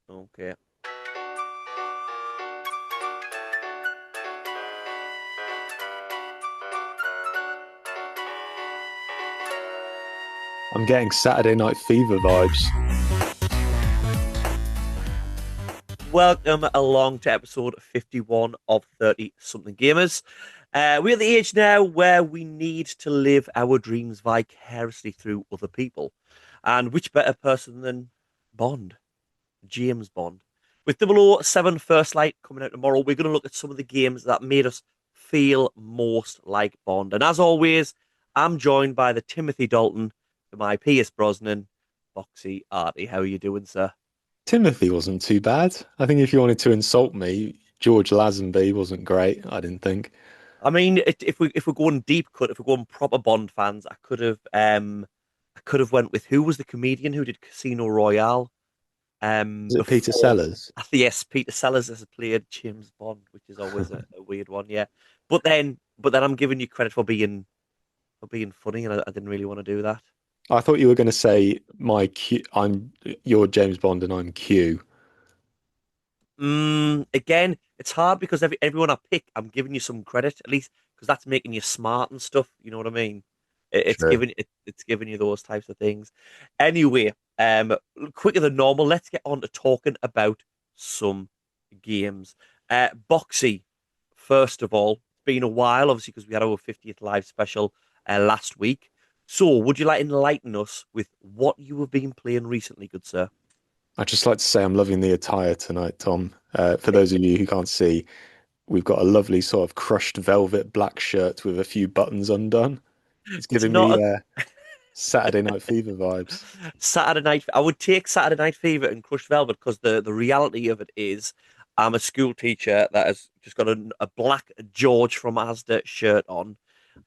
Okay. I'm getting Saturday Night Fever vibes. Welcome along to episode 51 of 30 something gamers. We're at the age now where we need to live our dreams vicariously through other people. And which better person than Bond, James Bond? With 007 First Light coming out tomorrow, we're going to look at some of the games that made us feel most like Bond. And as always, I'm joined by the Timothy Dalton to my Pierce Brosnan, Boxy Arty. How are you doing, sir? Timothy wasn't too bad. I think if you wanted to insult me, George Lazenby wasn't great, I didn't think. I mean, if we're going deep cut, if we're going proper Bond fans, I could have went with who was the comedian who did Casino Royale Was it Peter before. Sellers? Yes, Peter Sellers has played James Bond, which is always a weird one, yeah. But then I'm giving you credit for being funny, and I didn't really want to do that. I thought you were going to say my Q. I'm you're James Bond and I'm Q. Again, it's hard because everyone I pick, I'm giving you some credit at least because that's making you smart and stuff. You know what I mean? True. It's giving you those types of things. Anyway, quicker than normal. Let's get on to talking about some games. Boxy, first of all, it's been a while, obviously, because we had our 50th live special last week. So, would you like to enlighten us with what you have been playing recently, good sir? I'd just like to say I'm loving the attire tonight, Tom. For those of you who can't see, we've got a lovely sort of crushed velvet black shirt with a few buttons undone. It's It's giving me not Saturday Night Fever vibes. Saturday Night. I would take Saturday Night Fever and Crushed Velvet because the reality of it is, I'm a school teacher that has just got a black George from Asda shirt on.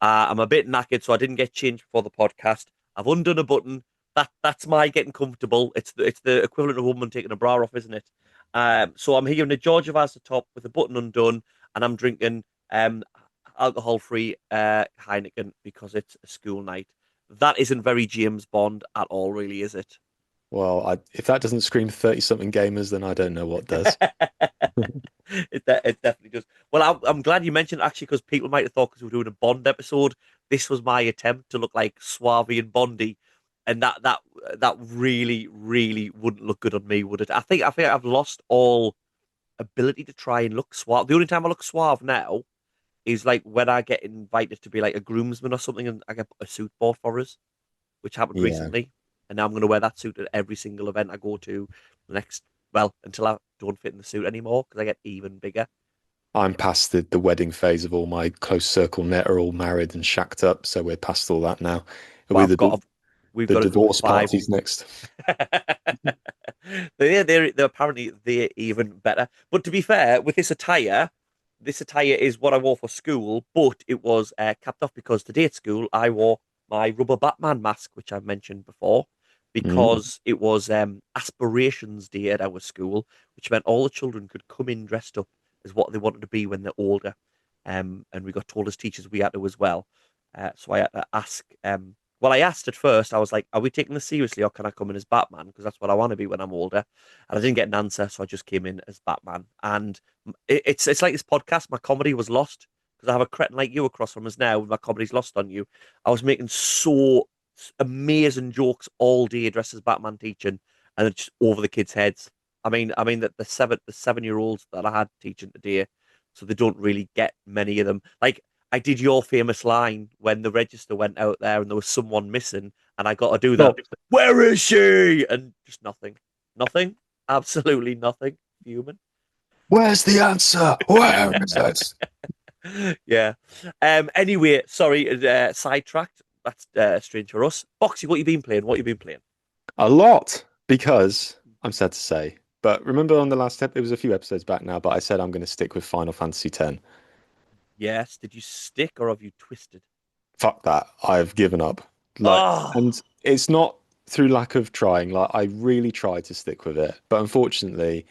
I'm a bit knackered, so I didn't get changed before the podcast. I've undone a button. That's my getting comfortable. It's the equivalent of a woman taking a bra off, isn't it? So I'm here in a George of Asda top with a button undone, and I'm drinking alcohol-free Heineken because it's a school night. That isn't very James Bond at all, really, is it? Well, if that doesn't scream 30 something gamers, then I don't know what does. It definitely does. Well, I'm glad you mentioned it, actually, because people might have thought because we're doing a Bond episode, this was my attempt to look like Suave and Bondy, and that really really wouldn't look good on me, would it? I think I've lost all ability to try and look suave. The only time I look suave now is like when I get invited to be like a groomsman or something, and I get a suit bought for us, which happened Yeah. recently. And now I'm going to wear that suit at every single event I go to the next, well, until I don't fit in the suit anymore because I get even bigger. I'm past the wedding phase of all my close circle net are all married and shacked up, so we're past all that now. It'll But be I've got, we've the got a group of divorce five. parties next. They're apparently they're even better. But to be fair, with this attire is what I wore for school, but it was capped off because today at school I wore my rubber Batman mask, which I've mentioned before, Mm. because it was aspirations day at our school, which meant all the children could come in dressed up as what they wanted to be when they're older. And we got told as teachers we had to as well. So I had to ask well, I asked at first, I was like, are we taking this seriously or can I come in as Batman? Because that's what I want to be when I'm older. And I didn't get an answer, so I just came in as Batman. And it's like this podcast, my comedy was lost because I have a cretin like you across from us now. My comedy's lost on you. I was making so amazing jokes all day dressed as Batman teaching and it's just over the kids' heads. I mean that the 7 year olds that I had teaching today, so they don't really get many of them. Like I did your famous line when the register went out there and there was someone missing, and I got to do that. Stop. Where is she? And just nothing, nothing, absolutely nothing. Human. Where's the answer? Where is it? Yeah. Anyway, sorry, sidetracked. That's strange for us. Boxy, what you been playing? What you been playing? A lot, because I'm sad to say. But remember on the last it was a few episodes back now, but I said I'm going to stick with Final Fantasy X. Yes. Did you stick or have you twisted? Fuck that. I've given up. Like, Oh, and it's not through lack of trying. Like, I really tried to stick with it, but unfortunately,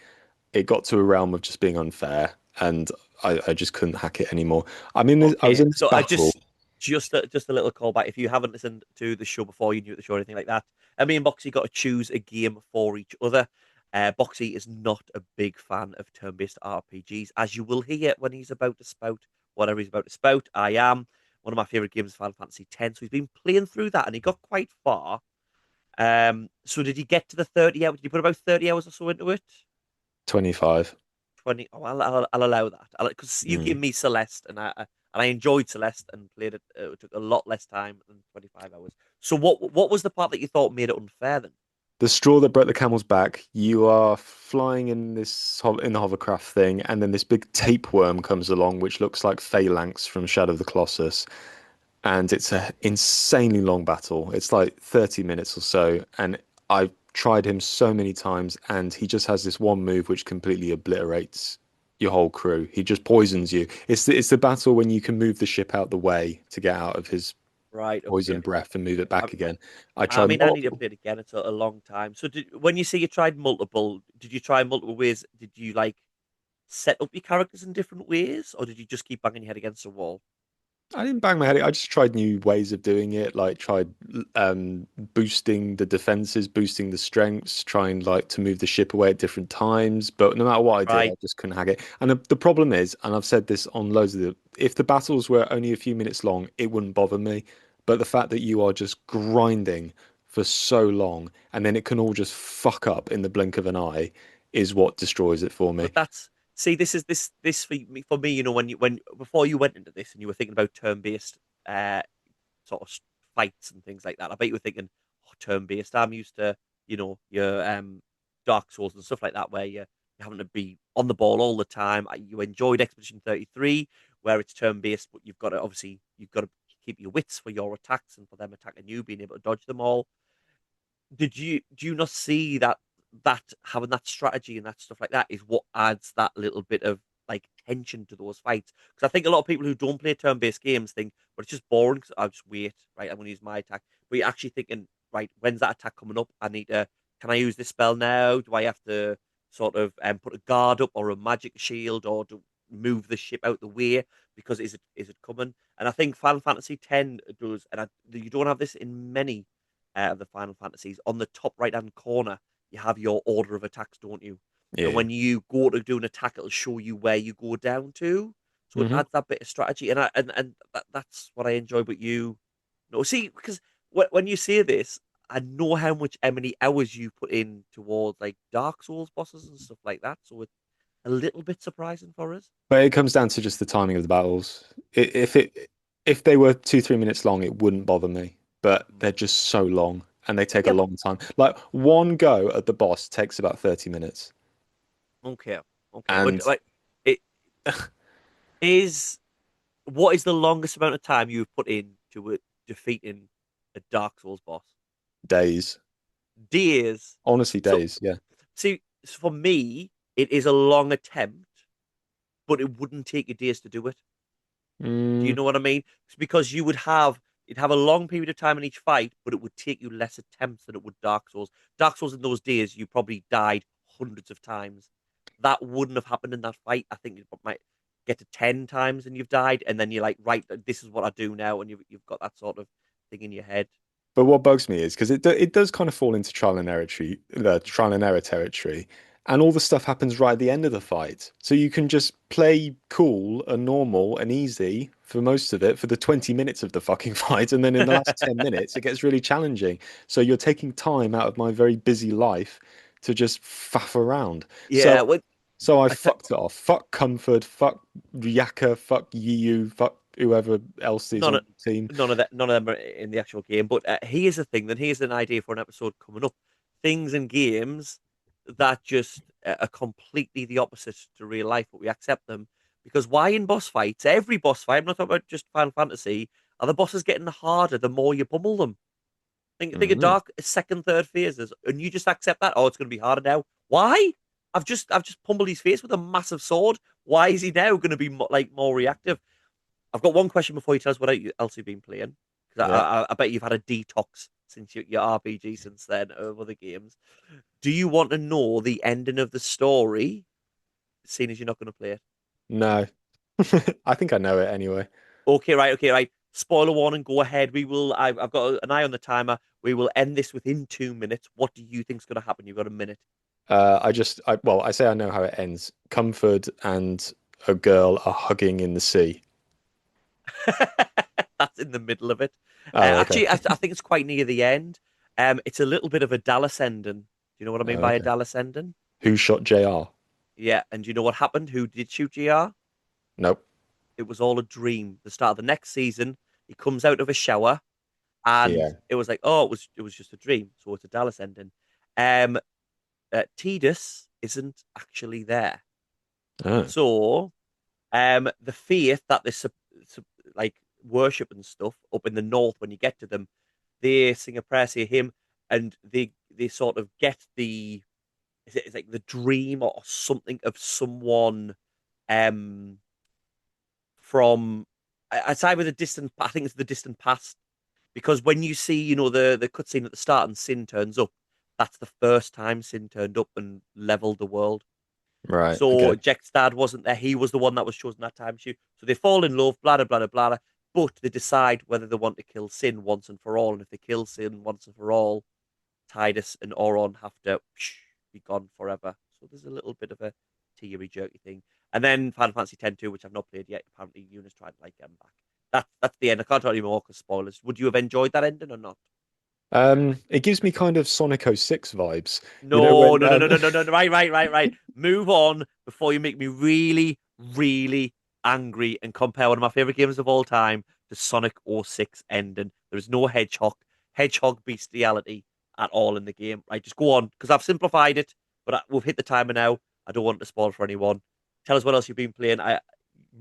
it got to a realm of just being unfair, and I just couldn't hack it anymore. I was okay. in this So I battle. just a little callback. If you haven't listened to the show before, you knew the show or anything like that. I mean, Boxy got to choose a game for each other. Boxy is not a big fan of turn-based RPGs, as you will hear when he's about to spout whatever he's about to spout. I am. One of my favorite games is Final Fantasy X, so he's been playing through that, and he got quite far. So did he get to the 30 hours? Did you put about 30 hours or so into it? 25. 20. Oh, I'll allow that. Because you gave Mm. me Celeste, and I enjoyed Celeste and played it. It took a lot less time than 25 hours. So what was the part that you thought made it unfair then? The straw that broke the camel's back. You are flying in in the hovercraft thing, and then this big tapeworm comes along, which looks like Phalanx from Shadow of the Colossus, and it's a insanely long battle. It's like 30 minutes or so, and I've tried him so many times, and he just has this one move which completely obliterates your whole crew. He just poisons you. It's the battle when you can move the ship out the way to get out of his Right. poison Okay. breath and move it I, back again. I I tried mean, I need to multiple. play it again. It's a long time. So when you say you tried multiple, did you try multiple ways? Did you like set up your characters in different ways, or did you just keep banging your head against the wall? I didn't bang my head. I just tried new ways of doing it. Like tried boosting the defenses, boosting the strengths, trying like to move the ship away at different times. But no matter what I did, I Right. just couldn't hack it. And the problem is, and I've said this on loads of if the battles were only a few minutes long, it wouldn't bother me. But the fact that you are just grinding for so long, and then it can all just fuck up in the blink of an eye, is what destroys it for me. But that's see, this for me. You know, when before you went into this and you were thinking about turn-based uh sort of fights and things like that, I bet you were thinking, oh, turn-based. I'm used to your Dark Souls and stuff like that, where you're having to be on the ball all the time. You enjoyed Expedition 33, where it's turn-based, but you've got to keep your wits for your attacks and for them attacking you, being able to dodge them all. Do you not see that having that strategy and that stuff like that is what adds that little bit of like tension to those fights? Because I think a lot of people who don't play turn-based games think, but it's just boring. Cause I'll just wait, right? I'm going to use my attack. But you're actually thinking, right? When's that attack coming up? Can I use this spell now? Do I have to sort of put a guard up or a magic shield or to move the ship out the way? Because is it coming? And I think Final Fantasy X does, and you don't have this in many of the Final Fantasies. On the top right hand corner, you have your order of attacks, don't you? And Yeah. when you go to do an attack, it'll show you where you go down to. So it Hmm. adds that bit of strategy, and that's what I enjoy. But you, no, see, because when you say this, I know how many hours you put in towards like Dark Souls bosses and stuff like that. So it's a little bit surprising for us. But it comes down to just the timing of the battles. If they were 2, 3 minutes long, it wouldn't bother me. But they're just so long and they take a Yeah, but long time. Like one go at the boss takes about 30 minutes. okay, okay, but And like it is. What is the longest amount of time you've put into defeating a Dark Souls boss? days. Days. Honestly, So, days. Yeah. see, for me, it is a long attempt, but it wouldn't take you days to do it. Do you Mm, know what I mean? It's because you'd have a long period of time in each fight, but it would take you less attempts than it would Dark Souls. Dark Souls in those days, you probably died hundreds of times. That wouldn't have happened in that fight. I think you might get to 10 times and you've died, and then you're like, right, this is what I do now, and you've got that sort of thing in your head. but what bugs me is because it does kind of fall into trial and error territory, and all the stuff happens right at the end of the fight. So you can just play cool and normal and easy for most of it for the 20 minutes of the fucking fight, and then in the last 10 minutes it gets really challenging. So you're taking time out of my very busy life to just faff around. Yeah, well, So I I t- fucked it off. Fuck Comfort, fuck Yaka, fuck Yu, fuck whoever else is none on of the team. none of them are in the actual game. But here's the thing. Then here's an idea for an episode coming up. Things in games that just are completely the opposite to real life, but we accept them because why in boss fights? Every boss fight. I'm not talking about just Final Fantasy. Are the bosses getting harder the more you pummel them? Think of Mm. dark second, third phases, and you just accept that. Oh, it's going to be harder now. Why? I've just pummeled his face with a massive sword. Why is he now going to be more reactive? I've got one question before you tell us what else you've been playing, because Yeah. I bet you've had a detox since your RPG since then of other games. Do you want to know the ending of the story, seeing as you're not going to play it? No. I think I know it anyway. Okay, right. Spoiler warning. Go ahead. I've got an eye on the timer. We will end this within 2 minutes. What do you think's going to happen? You've got a minute. I say I know how it ends. Comfort and a girl are hugging in the sea. That's in the middle of it. Oh, okay. Actually, I think it's quite near the end. It's a little bit of a Dallas ending. Do you know what I mean Oh, by a okay. Dallas ending? Who shot JR? Yeah, and do you know what happened? Who did shoot GR? Nope. It was all a dream. The start of the next season, he comes out of a shower, and Yeah. it was like, oh, it was just a dream. So it's a Dallas ending. Um, Tidus isn't actually there. Oh, So, the faith that they like worship and stuff up in the north, when you get to them, they sing a prayer to him, and they sort of get the it's like the dream or something of someone um from I'd say with a distant. I think it's the distant past, because when you see, the cutscene at the start and Sin turns up, that's the first time Sin turned up and leveled the world. right. So Okay. Jack's dad wasn't there. He was the one that was chosen that time. So they fall in love, blah, blah, blah, blah, blah. But they decide whether they want to kill Sin once and for all. And if they kill Sin once and for all, Tidus and Auron have to be gone forever. So there's a little bit of a teary jerky thing. And then Final Fantasy X-2, which I've not played yet. Apparently, Eunice tried to like get him back. That's the end. I can't tell you more because spoilers. Would you have enjoyed that ending or not? It gives me kind of Sonic 06 vibes. You know No, when no, no, no, no, no, no. Right, right, right, right. Move on before you make me really, really angry and compare one of my favorite games of all time to Sonic 06 ending. There is no hedgehog bestiality at all in the game. Right, just go on because I've simplified it, but we've hit the timer now. I don't want to spoil for anyone. Tell us what else you've been playing. I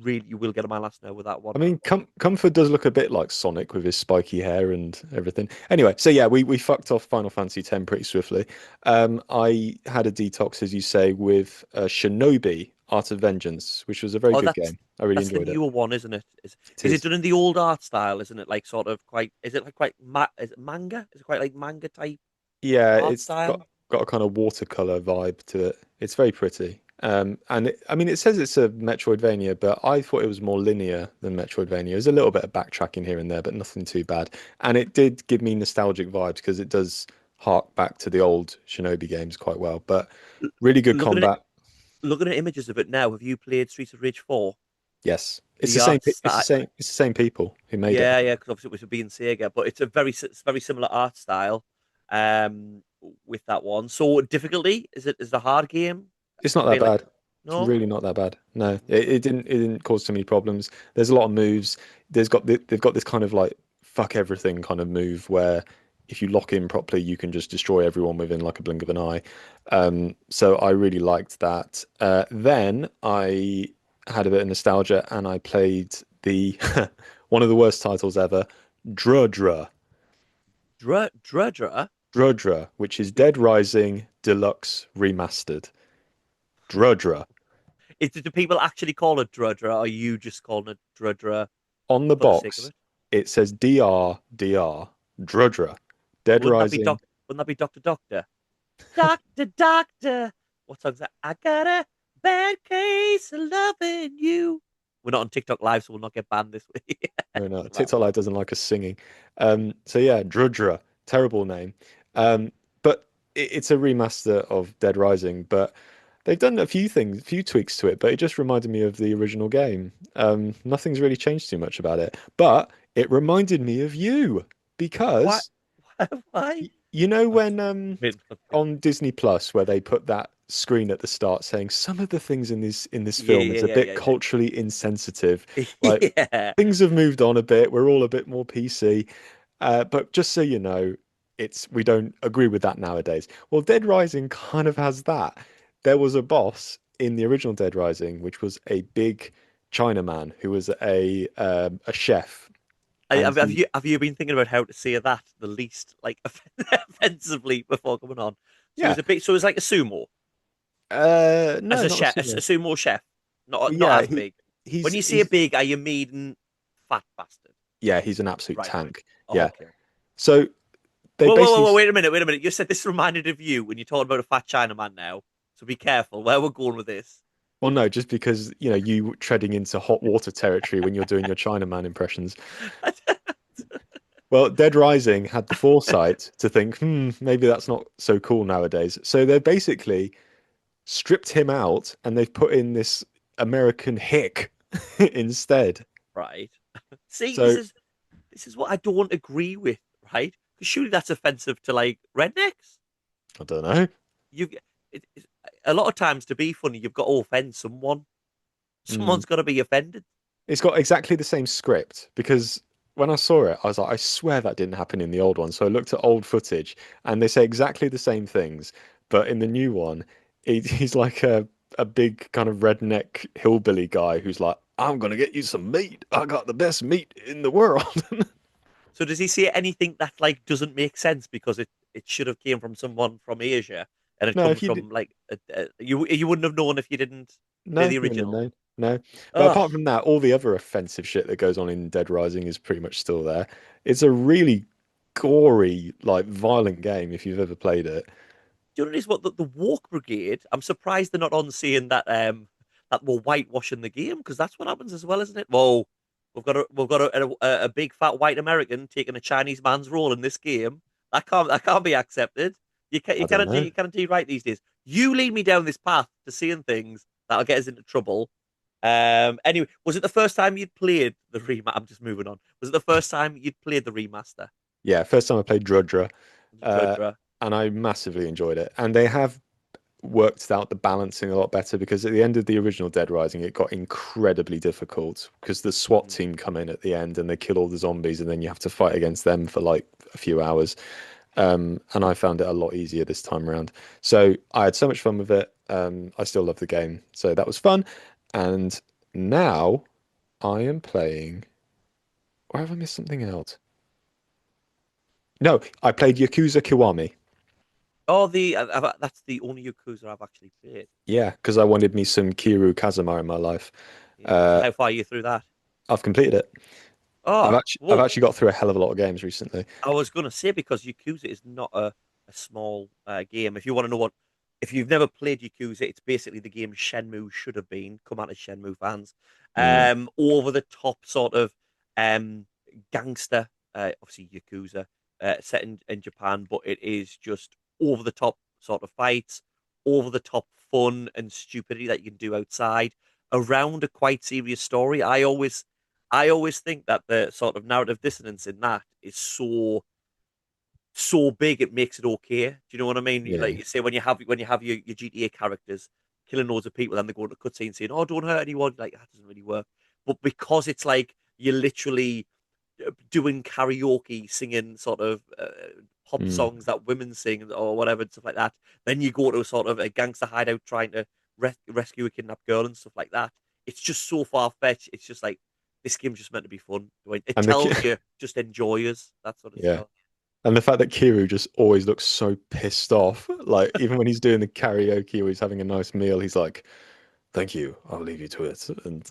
really, you will get on my last now with that one. I mean, Comfort does look a bit like Sonic with his spiky hair and everything. Anyway, so yeah, we fucked off Final Fantasy X pretty swiftly. I had a detox, as you say, with Shinobi Art of Vengeance, which was a very Oh, good that's game. I really that's the enjoyed it. newer one, isn't it? It Is it is. done in the old art style? Isn't it like sort of quite? Is it like quite is it manga? Is it quite like manga type Yeah, art it's got style? got a kind of watercolor vibe to it. It's very pretty. I mean, it says it's a Metroidvania, but I thought it was more linear than Metroidvania. There's a little bit of backtracking here and there, but nothing too bad. And it did give me nostalgic vibes because it does hark back to the old Shinobi games quite well. But L- really good Looking at combat. looking at images of it now, have you played Streets of Rage 4? Yes, it's The the same. art style, It's the same people who made it. yeah, yeah, because obviously it was being Sega, but it's very similar art style, um, with that one. So difficulty, is it a hard game? It's Do not you that feel like bad. It's no? really not that bad. No, it didn't cause too many problems. There's a lot of moves. They've got this kind of like fuck everything kind of move where if you lock in properly, you can just destroy everyone within like a blink of an eye. So I really liked that. Then I had a bit of nostalgia and I played the one of the worst titles ever, Drudra. Drudra? Drudra, which is Dead Rising Deluxe Remastered. Drudra. Do people actually call it Drudra, or are you just calling it Drudra On the for the sake of box, it? it says DR, DR, Drudra, Dead Wouldn't that be Rising. Doctor Doctor? Doctor Doctor. What song's that? I got a bad case of loving you. We're not on TikTok live, so we'll not get banned this week No, no, for that TikTok one. Live doesn't like us singing. So yeah, Drudra, terrible name. But it's a remaster of Dead Rising, but they've done a few things, a few tweaks to it, but it just reminded me of the original game. Nothing's really changed too much about it, but it reminded me of you Why? because Why? you know I'm when mid- on Disney Plus where they put that screen at the start saying some of the things in this Yeah, film is a yeah, bit yeah, yeah, culturally insensitive. yeah. Like Yeah. things have moved on a bit. We're all a bit more PC. But just so you know, it's we don't agree with that nowadays. Well, Dead Rising kind of has that. There was a boss in the original Dead Rising, which was a big Chinaman who was a chef, and Have he you been thinking about how to say that the least like offensively before coming on? So yeah. it's a bit. So it's like a sumo as No, a not a chef, a sumo. sumo chef, not Well, not yeah, as big. he's When you say he's big, are you meaning fat bastard? yeah, he's an absolute Right. tank. Oh, Yeah. okay. So they Whoa, whoa, whoa, basically, whoa, wait a minute, wait a minute. You said this reminded of you when you're talking about a fat Chinaman now. So be careful where we're going with this. well, no, just because you treading into hot water territory when you're doing your Chinaman impressions. Well, Dead Rising had the foresight to think, maybe that's not so cool nowadays. So they basically stripped him out and they've put in this American hick instead. Right. See, this So is this is what I don't agree with, right? Because surely that's offensive to like rednecks. I don't know. You, a lot of times to be funny, you've got to offend someone. Hmm. Someone's got to be offended. It's got exactly the same script because when I saw it, I was like, I swear that didn't happen in the old one. So I looked at old footage and they say exactly the same things. But in the new one, he's like a big kind of redneck hillbilly guy who's like, I'm gonna get you some meat. I got the best meat in the world. So does he say anything that like doesn't make sense because it should have came from someone from Asia and it No, come if you from like you wouldn't have known if you didn't play no, the you wouldn't have original. known. No. But Ugh. apart from that, all the other offensive shit that goes on in Dead Rising is pretty much still there. It's a really gory, like violent game if you've ever played it. Do you know what it is? What the Walk Brigade? I'm surprised they're not on saying that we're whitewashing the game because that's what happens as well, isn't it? Whoa, we've got a big fat white American taking a Chinese man's role in this game. That can't be accepted. You can't you I don't can't do know. you can't do right these days. You lead me down this path to seeing things that'll get us into trouble. Anyway, was it the first time you'd played the remaster? I'm just moving on. Was it the first time you'd played the remaster? Yeah, first time I played Drudra, uh, Drudra. and I massively enjoyed it. And they have worked out the balancing a lot better because at the end of the original Dead Rising, it got incredibly difficult because the SWAT Mhm. team come in at the end and they kill all the zombies, and then you have to fight against them for like a few hours. And I found it a lot easier this time around. So I had so much fun with it. I still love the game, so that was fun. And now I am playing. Or have I missed something out? No, I played Yakuza Kiwami. Oh, that's the only Yakuza I've actually played. Yeah, because I wanted me some Kiru Kazuma in my life. Yeah. So Uh, how far are you through that? I've completed it. Oh, I've well, actually got through a hell of a lot of games recently. I was gonna say because Yakuza is not a small game. If you want to know what, if you've never played Yakuza, it's basically the game Shenmue should have been. Come out as Shenmue fans. Mm, Over the top sort of um gangster, obviously Yakuza, set in Japan, but it is just over the top sort of fights, over the top fun and stupidity that you can do outside around a quite serious story. I always think that the sort of narrative dissonance in that is so big it makes it okay. Do you know what I mean? Like yeah. you say when you have your GTA characters killing loads of people, then they go into cutscene saying, "Oh, don't hurt anyone." Like that doesn't really work. But because it's like you're literally doing karaoke, singing sort of pop Mm. songs that women sing or whatever and stuff like that, then you go to a sort of a gangster hideout trying to rescue a kidnapped girl and stuff like that. It's just so far fetched. It's just like this game's just meant to be fun. It And tells you just enjoy us. That's what it's yeah, telling. and the fact that Kiru just always looks so pissed off, like even when he's doing the karaoke or he's having a nice meal, he's like, "Thank you, I'll leave you to it." And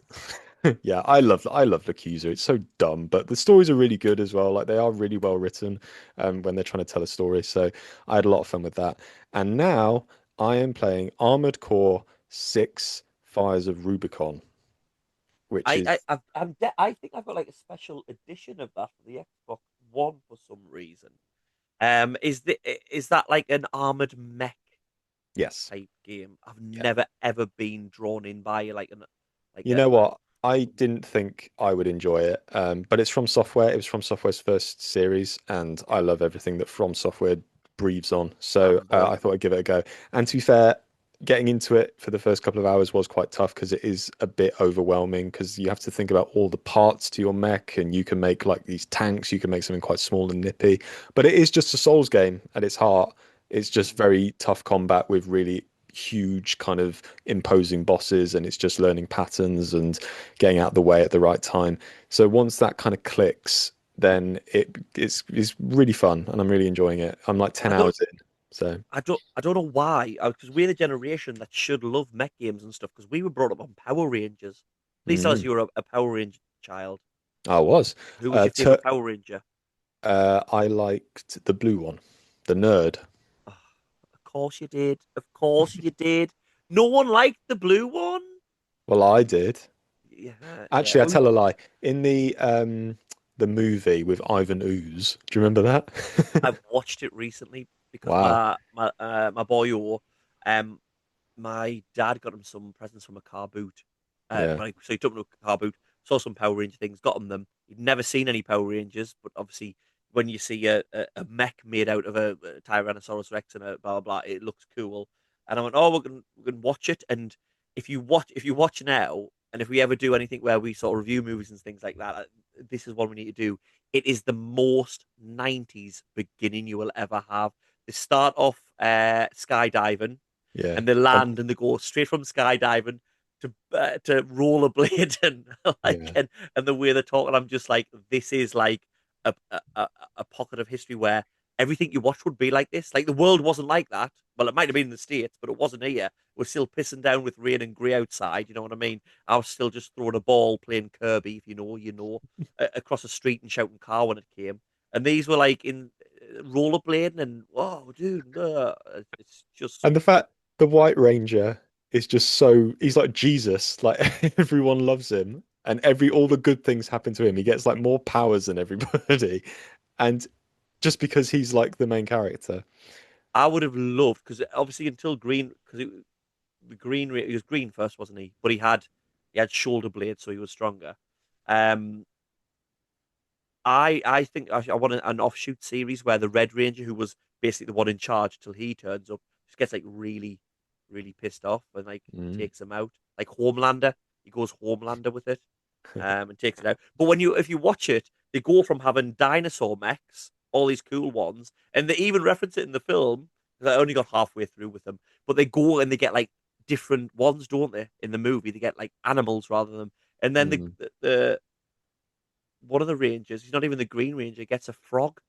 yeah, I love Accuser. It's so dumb, but the stories are really good as well. Like they are really well written when they're trying to tell a story. So I had a lot of fun with that. And now I am playing Armored Core 6 Fires of Rubicon, which I I is I've, I think I've got like a special edition of that for the Xbox One for some reason. Is that like an armored mech yes. type game? I've Yeah. never ever been drawn in by like an like You a know like what? I didn't think I would enjoy it, but it's From Software. It was From Software's first series, and I love everything that From Software breathes on. So fanboy. I thought I'd give it a go. And to be fair, getting into it for the first couple of hours was quite tough because it is a bit overwhelming because you have to think about all the parts to your mech, and you can make like these tanks, you can make something quite small and nippy, but it is just a Souls game at its heart. It's just Mhm. very tough combat with really huge kind of imposing bosses, and it's just learning patterns and getting out of the way at the right time. So once that kind of clicks, then it's really fun and I'm really enjoying it. I'm like 10 I don't hours in. So I don't know why because we're the generation that should love mech games and stuff because we were brought up on Power Rangers. Please tell us mm, you were a Power Ranger child. I was. Who was your Tur favorite Power Ranger? I liked the blue one, the nerd. Oh, of course you did. Of course you did. No one liked the blue one. Well, I did. Yeah, yeah. Actually, I tell a lie. In the the movie with Ivan Ooze. Do you remember that? I've watched it recently because Wow. my boy um my dad got him some presents from a car boot. Yeah. So he took him to a car boot, saw some Power Ranger things, got him them. He'd never seen any Power Rangers, but obviously when you see a mech made out of a Tyrannosaurus Rex and a blah blah blah, it looks cool. And I went, oh, we're gonna watch it. And if you watch now, and if we ever do anything where we sort of review movies and things like that, this is what we need to do. It is the most 90s beginning you will ever have. They start off skydiving Yeah. and they Um, land and they go straight from skydiving to rollerblading, like, yeah. and the way they're talking, I'm just like, this is like a pocket of history where everything you watch would be like this. Like the world wasn't like that. Well, it might have been in the States, but it wasn't here. We're still pissing down with rain and grey outside. You know what I mean? I was still just throwing a ball, playing Kirby, if across the street and shouting car when it came. And these were like in rollerblading and whoa, dude, it's just And the fact the White Ranger is just so he's like Jesus, like everyone loves him, and every all the good things happen to him. He gets like more powers than everybody, and just because he's like the main character. I would have loved because obviously until Green because the Green he was green first, wasn't he? But he had shoulder blades, so he was stronger. Um, I think I want an offshoot series where the Red Ranger, who was basically the one in charge till he turns up, just gets like really, really pissed off and like Mm. takes him out. Like Homelander, he goes Homelander with it, and takes it out. But if you watch it, they go from having dinosaur mechs, all these cool ones, and they even reference it in the film. 'Cause I only got halfway through with them, but they go and they get like different ones, don't they? In the movie, they get like animals rather than, and then Mm. the one of the Rangers, he's not even the Green Ranger, gets a frog.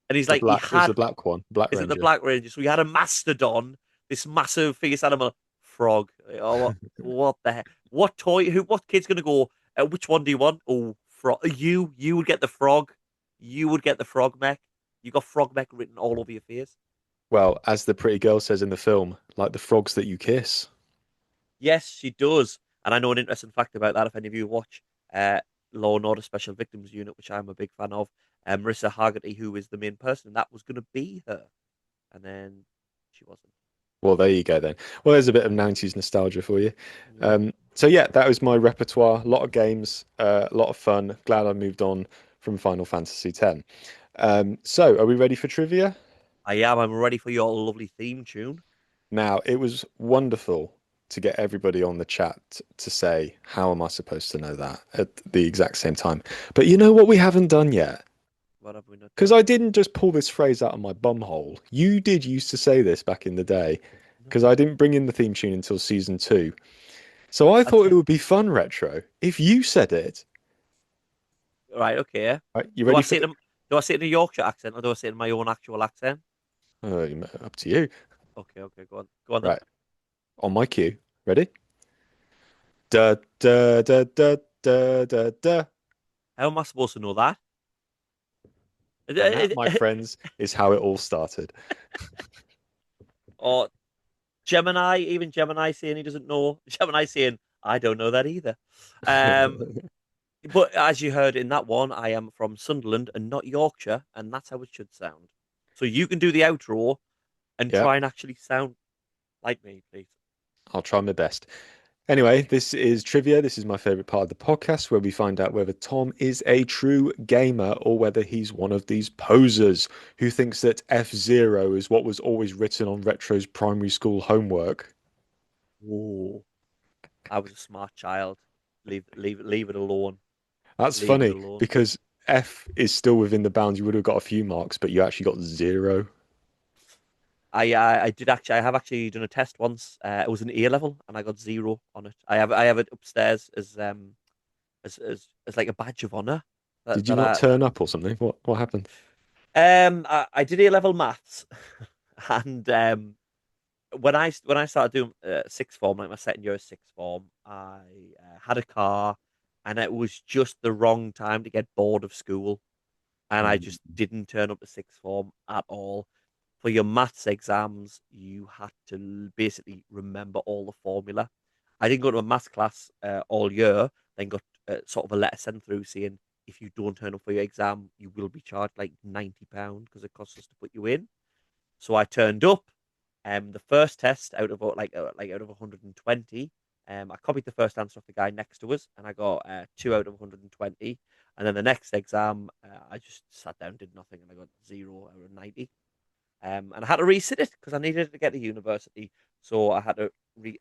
And he's The like, he black is the had, black one, Black is it the Ranger. Black Ranger? So he had a mastodon, this massive fierce animal, frog. Like, oh, what the heck? What toy? What kid's going to go, which one do you want? Oh, frog. You would get the frog. You would get the frog mech. You got frog mech written all over your face. Well, as the pretty girl says in the film, like the frogs that you kiss. Yes, she does. And I know an interesting fact about that if any of you watch uh, Law and Order Special Victims Unit, which I'm a big fan of. Marissa Hargitay, who is the main person, that was going to be her. And then she wasn't. Well, there you go then. Well, there's a bit of 90s nostalgia for you. Yeah. So yeah, that was my repertoire. A lot of games, a lot of fun. Glad I moved on from Final Fantasy X. So are we ready for trivia? I am. I'm ready for your lovely theme tune. Now, it was wonderful to get everybody on the chat to say, how am I supposed to know that at the exact same time? But you know what we haven't done yet? What have we not Because done? I didn't just pull this phrase out of my bum hole. You did used to say this back in the day, because I No. didn't bring in the theme tune until season two. So I I thought it te- would be fun retro if you said it. right, okay. Right, you Do I ready say for it the... in, do I say it in a Yorkshire accent or do I say it in my own actual accent? Up to you. Okay, okay, go on. Go on then. Right, on my cue. Ready? Da da da da da da da. How am I supposed to know that? And that, my friends, is how it all started. Or Gemini, even Gemini saying he doesn't know. Gemini saying, I don't know that either. Um, but as you heard in that one, I am from Sunderland and not Yorkshire, and that's how it should sound. So you can do the outro and Yeah, try and actually sound like me, please. I'll try my best. Anyway, this is trivia. This is my favorite part of the podcast where we find out whether Tom is a true gamer or whether he's one of these posers who thinks that F-Zero is what was always written on Retro's primary school homework. Oh, I was a smart child. Leave it alone. That's Leave it funny alone. because F is still within the bounds. You would have got a few marks, but you actually got zero. I have actually done a test once. It was an A level, and I got zero on it. I have it upstairs as like a badge of honor. That Did you that not I turn up or something? What happened? I did A level maths, and when I started doing sixth form, like my second year of sixth form, I had a car, and it was just the wrong time to get bored of school, and I just Mm. didn't turn up to sixth form at all. For your maths exams, you had to basically remember all the formula. I didn't go to a maths class all year, then got sort of a letter sent through saying if you don't turn up for your exam, you will be charged like £90 because it costs us to put you in. So I turned up. The first test out of like out of 120, I copied the first answer off the guy next to us, and I got 2 out of 120. And then the next exam, I just sat down, did nothing, and I got 0 out of 90. And I had to resit it because I needed it to get to university. So I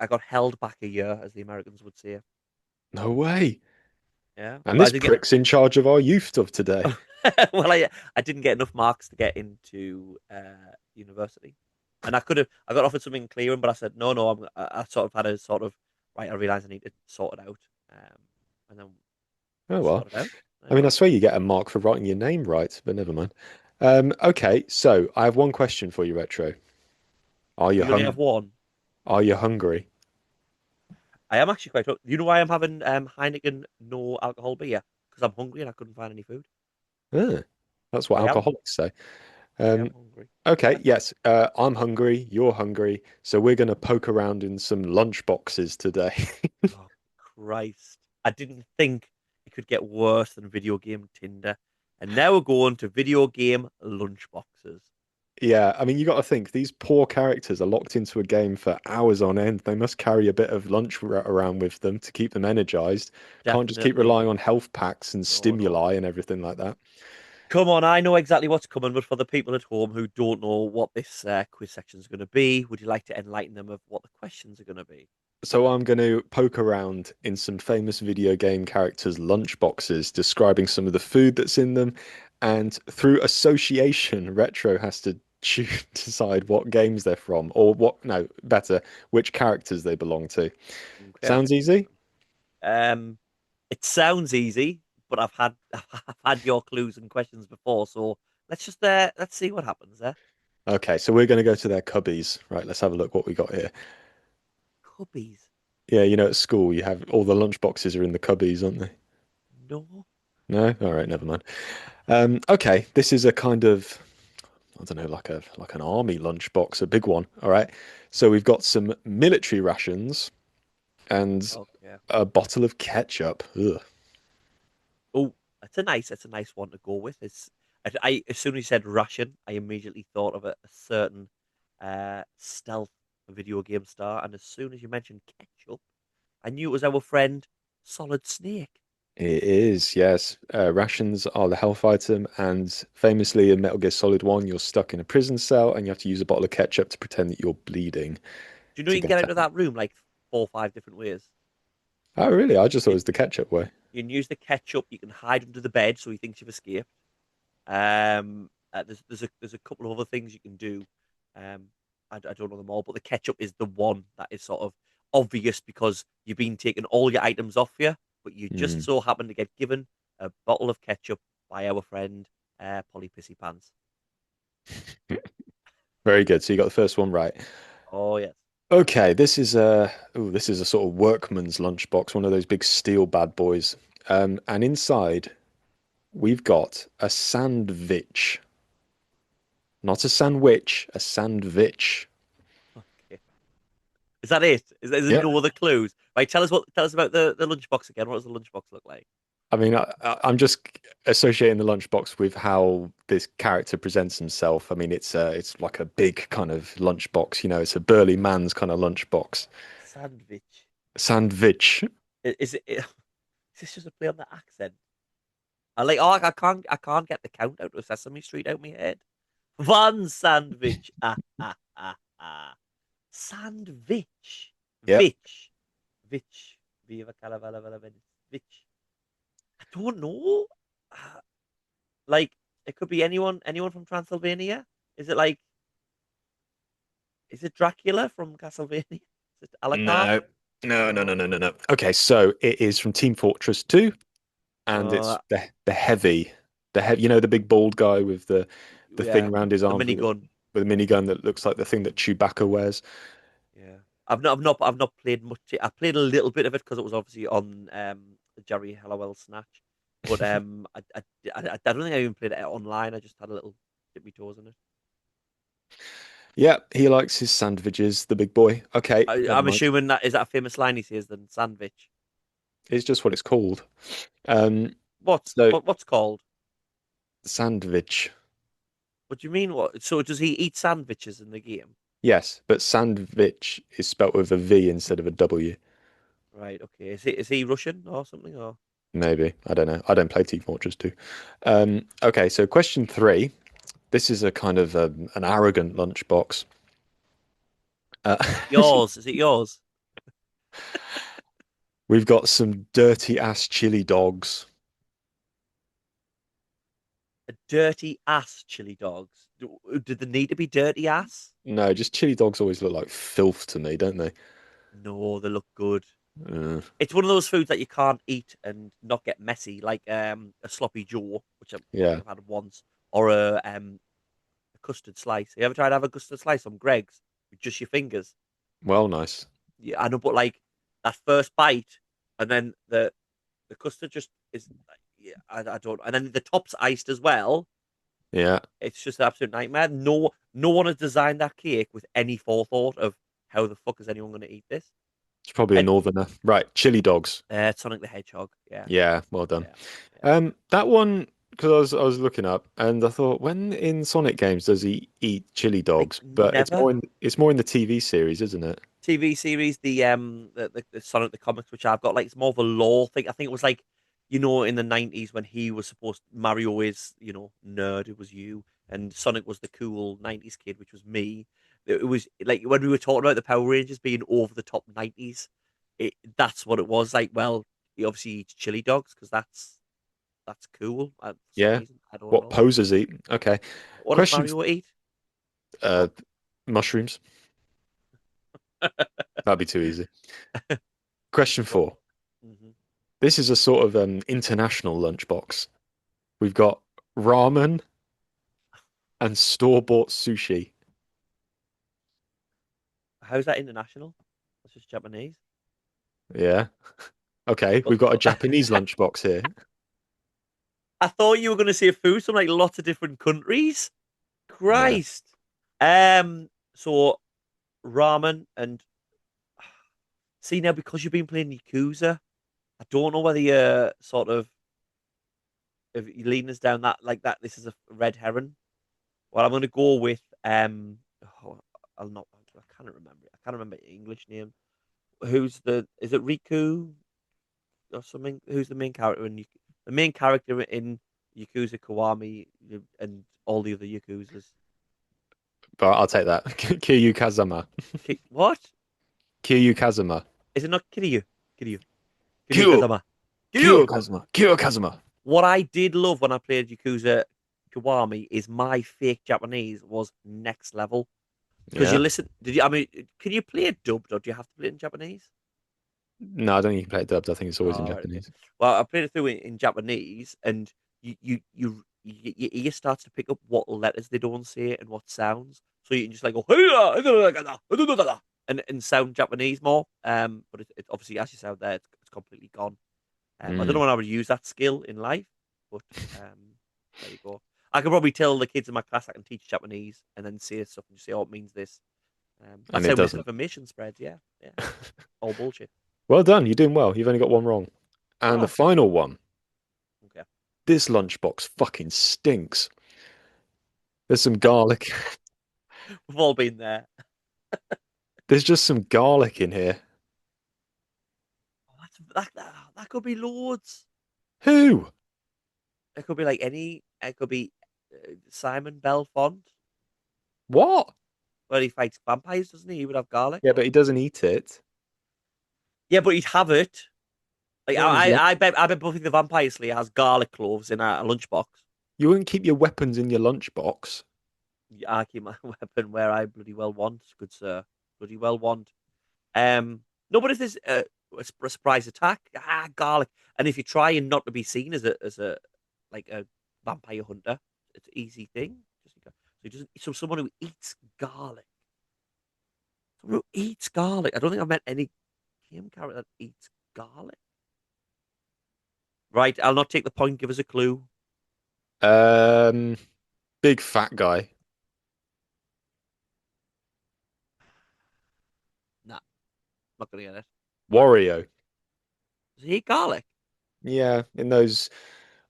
got held back a year, as the Americans would say. No way. Yeah, And but I this did get. prick's in charge of our youth of today. Well, I didn't get enough marks to get into university, and I got offered something clearing, but I said no, no. I sort of had a sort of right. I realized I need to sort it out, and then Oh just well. sort it out. I There you mean, I go. swear you get a mark for writing your name right, but never mind. Okay, so I have one question for you, Retro. Are you You only have hung? one. Are you hungry? I am actually quite. You know why I'm having Heineken no alcohol beer? Because I'm hungry and I couldn't find any food. Ah, that's what I am. alcoholics say. I am Um, hungry. okay, yes, I'm hungry. You're hungry, so we're gonna poke around in some lunch boxes today. Oh, Christ. I didn't think it could get worse than video game Tinder. And now we're going to video game lunchboxes. Yeah, I mean, you got to think these poor characters are locked into a game for hours on end. They must carry a bit of lunch around with them to keep them energized. Can't just keep Definitely. relying on health packs and No, no. stimuli and everything like that. Come on, I know exactly what's coming, but for the people at home who don't know what this quiz section is going to be, would you like to enlighten them of what the questions are going to be? So I'm going to poke around in some famous video game characters' lunchboxes, describing some of the food that's in them, and through association, Retro has to decide what games they're from, or what, no, better, which characters they belong to. Okay. Sounds easy? Um, it sounds easy, but I've had I've had your clues and questions before, so let's see what happens there. Okay, so we're going to go to their cubbies. Right, let's have a look what we got here. Cubbies. Yeah, at school you have all the lunch boxes are in the cubbies, aren't they? No. No? All right, never mind. Okay, this is a kind of I don't know, like an army lunchbox, a big one. All right. So we've got some military rations and Okay. a bottle of ketchup. Ugh. Oh, that's a nice one to go with. As soon as you said Russian, I immediately thought of a certain stealth video game star, and as soon as you mentioned ketchup, I knew it was our friend Solid Snake. It is, yes. Rations are the health item, and famously in Metal Gear Solid 1, you're stuck in a prison cell and you have to use a bottle of ketchup to pretend that you're bleeding Do you know to you can get get out of out. that room like 4 or 5 different ways? Oh, really? I just thought it You, was the ketchup way. you can use the ketchup. You can hide under the bed so he thinks you've escaped. There's a couple of other things you can do. Um, I don't know them all, but the ketchup is the one that is sort of obvious because you've been taking all your items off you, but you just Mm. so happen to get given a bottle of ketchup by our friend Polly Pissy Pants. Very good. So you got the first one right. Oh yes. Okay, this is a sort of workman's lunchbox, one of those big steel bad boys. And inside we've got a sandwich, not a sandwich, a sandwich. Okay. Is that it? Is there Yeah. no other clues? Right. Tell us about the lunchbox again. What does the lunchbox look like? I mean, I'm just associating the lunchbox with how this character presents himself. I mean, it's like a big kind of lunchbox, it's a burly man's kind of lunchbox. Sandwich. Sandwich. Is it? Is this just a play on the accent? I can't get the count out of Sesame Street out of my head. One sandwich. Ah ah ah ah. Sandwich. Yep. Vich. Vich. Viva Calavala Vich. I don't know. Uh, like it could be anyone from Transylvania. Is it like is it Dracula from Castlevania? Is it Alucard? No. No, no, no, No. no, no, no. Okay, so it is from Team Fortress 2. And it's Uh the heavy, the big bald guy with the thing yeah. around his The arms minigun. with a minigun that looks like the thing that Chewbacca wears. Yeah, I've not played much. I played a little bit of it because it was obviously on the Jerry Halliwell Snatch, but I don't think I even played it online. I just had a little dip my toes in it. Yeah, he likes his sandwiches, the big boy. Okay, never I'm mind. assuming that is that a famous line he says then sandwich. It's just what it's called. Um, So What's called? sandwich. What do you mean? What? So does he eat sandwiches in the game? Yes, but sandwich is spelt with a V instead of a W. Right. Okay. Is he Russian or something? Or Maybe. I don't know. I don't play Team Fortress 2. Okay, so question three. This is a kind of an arrogant lunchbox. Uh, yours? Is it yours? we've got some dirty ass chili dogs. A dirty ass chili dogs. Did they need to be dirty ass? No, just chili dogs always look like filth to me, don't they? No, they look good. Uh, It's one of those foods that you can't eat and not get messy, like a sloppy Joe, which I think yeah, I've had once, or a custard slice. You ever tried to have a custard slice on Greg's with just your fingers? well, nice. Yeah, I know, but like that first bite, and then the custard just is, yeah, I don't, and then the top's iced as well. Yeah, It's just an absolute nightmare. No one has designed that cake with any forethought of how the fuck is anyone going to eat this. it's probably a And northerner. Right, chili dogs. Sonic the Hedgehog, yeah, Yeah, well done. yeah, yeah. That one because I was looking up and I thought when in Sonic games does he eat chili Like dogs? But never. it's more in the TV series, isn't it? TV series, the Sonic the Comics, which I've got, like it's more of a lore thing. I think it was like, in the 90s when he was supposed Mario is, nerd, it was you, and Sonic was the cool 90s kid, which was me. It was like when we were talking about the Power Rangers being over the top 90s, that's what it was like. Well, he obviously eats chili dogs because that's cool for some Yeah. reason. I don't What know. posers eat? Okay. What does Question Mario eat? uh What? mushrooms. That'd be too easy. Question What? four. Hmm. This is a sort of international lunchbox. We've got ramen and store-bought sushi. How's that international? That's just Japanese. Yeah. Okay, But we've got a Japanese lunchbox here. I thought you were going to say food from like lots of different countries. No. Christ. So ramen and see now because you've been playing Yakuza, I don't know whether you're sort of if you're leading us down that like that. This is a red herring. Well, I'm going to go with oh, I'll not. I can't remember. I can't remember the English name. Who's the? Is it Riku or something? Who's the main character in the main character in Yakuza Kiwami and all the other Yakuzas? But I'll take that. Kiryu Kazama. What? Kiryu Kazama. Is it not Kiryu? Kiryu. Kiryu Kyo. Kazama. Kyo Kiryu! Kazama. Kyo Kazama. What I did love when I played Yakuza Kiwami is my fake Japanese was next level. Because you Yeah. listen, I mean, can you play it dubbed or do you have to play it in Japanese? No, I don't think you can play it dubbed. I think it's always in Oh, right, okay. Japanese. Well, I played it through in Japanese, and your ear starts to pick up what letters they don't say and what sounds, so you can just like go and sound Japanese more. But it obviously as you sound there, it's completely gone. I don't know Mm. when I would use that skill in life, but there you go. I could probably tell the kids in my class I can teach Japanese and then say stuff and just say, "Oh, it means this." And That's it how doesn't. misinformation spreads. Yeah, yeah, all bullshit. Well done. You're doing well. You've only got one wrong. And the Oh, final one. okay. This lunchbox fucking stinks. There's some garlic. We've all been there. There's just some garlic in here. Oh, that could be loads. Who? It could be like any. It could be Simon Belfont. What? Well, he fights vampires, doesn't he? He would have garlic. Yeah, but he doesn't eat it. Yeah, but he'd have it. Like Not in his lunch. I bet Buffy the Vampire Slayer has garlic cloves in a lunchbox. You wouldn't keep your weapons in your lunchbox. Yeah, I keep my weapon where I bloody well want, good sir. Bloody well want. No, but if there's a surprise attack, garlic. And if you try and not to be seen as a like a vampire hunter, it's an easy thing. So he doesn't. So someone who eats garlic. Someone who eats garlic. I don't think I've met any game character that eats garlic. Right, I'll not take the point. Give us a clue. Um, big fat guy. Nah, not gonna get it. Wario. Does he eat garlic? Yeah, in those.